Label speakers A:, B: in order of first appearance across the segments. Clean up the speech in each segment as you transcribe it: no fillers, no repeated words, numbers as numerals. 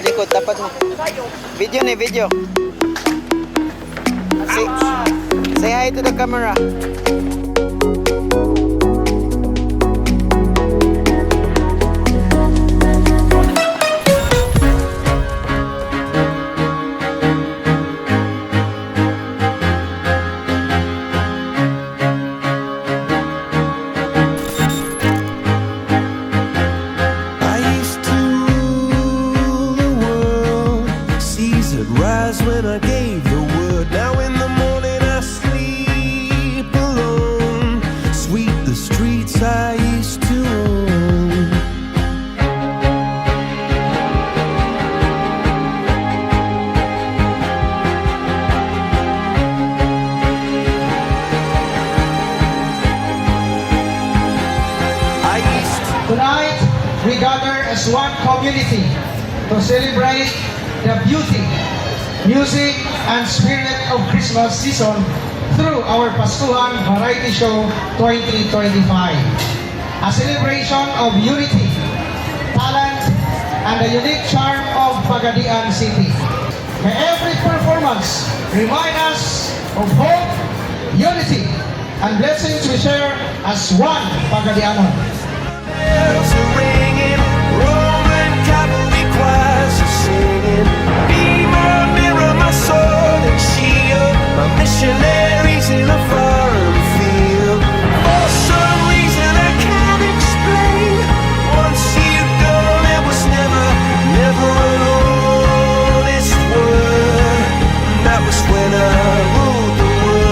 A: Likod, dapat mo. Video ni, video. Say hi to the camera.
B: When I gave the word, now in the morning I sleep alone. Sweep the streets I used to own.
C: Tonight, we gather as one community to celebrate the beauty, music, and spirit of Christmas season through our Pastuhan Variety Show 2025. A celebration of unity, talent, and the unique charm of Pagadian City. May every performance remind us of hope, unity, and blessings we share as one Pagadianon.
B: Bells are ringing, Roman cavalry choirs are singing. Be my mirror, my sword and shield, my missionaries in a foreign field. For some reason I can't explain, once you gone it was never an honest word. That was when I ruled the world.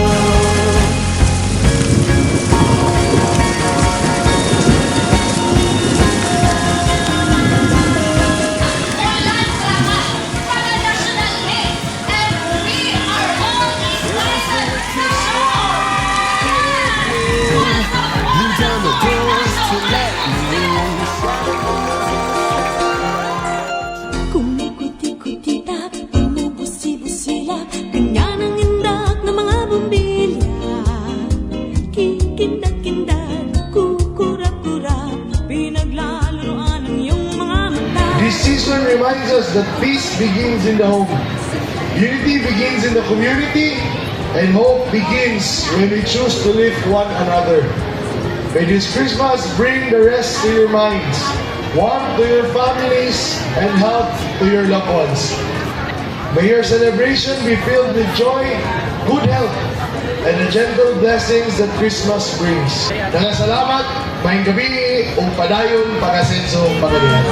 D: Kumikot-ikot-itap, bumubusi-busila, ganyan ang indak ng mga bumbilya. Kikindat-kindat, kukurap-kurap, pinaglalaroan ang iyong mga mata.
E: This season reminds us that peace begins in the home. Unity begins in the community, and hope begins when we choose to lift one another. May this Christmas bring the rest to your minds, warmth to your families, and health to your loved ones. May your celebration be filled with joy, good health, and the gentle blessings that Christmas brings. Salamat, maayong gabi, ug padayon pag-asenso Pagadian.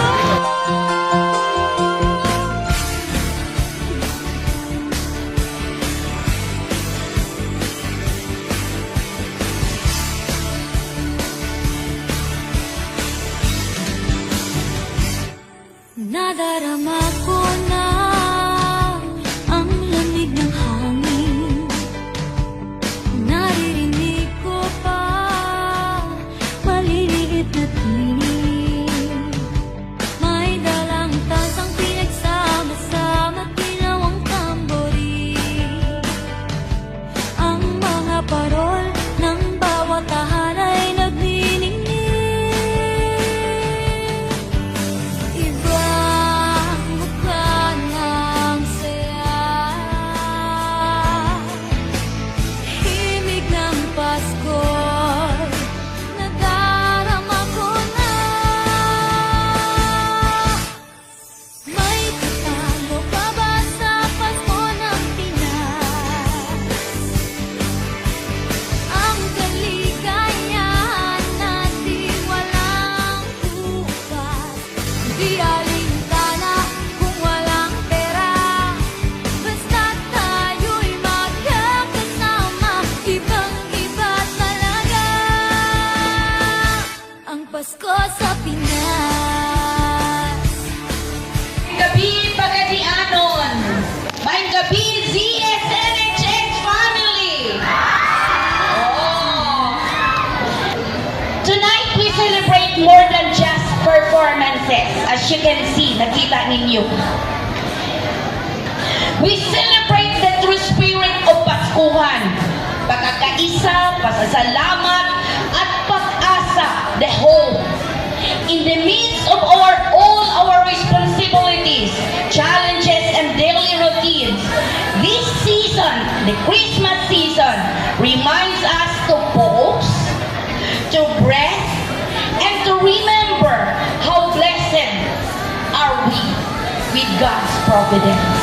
D: Nadarama ko na ang lamig ng hangin. Naririnig ko pa maliliit na tinig. May dalang tasang pinagsama-sama, ginawang tambori. Ang mga parol ng bawat tahan ay nagniningning. Pasko sa Pinas.
F: Gabi Pagadianon. Maayong gabi ZSNHX family. Oh. Tonight we celebrate more than just performances. As you can see, nakita ninyo. We celebrate the true spirit of Paskuhan. Pagkakaisa, pasasalamat, at pag-asa, the hope. In the midst of all our responsibilities, challenges, and daily routines, this season, the Christmas season, reminds us to pause, to breathe, and to remember how blessed are we with God's providence.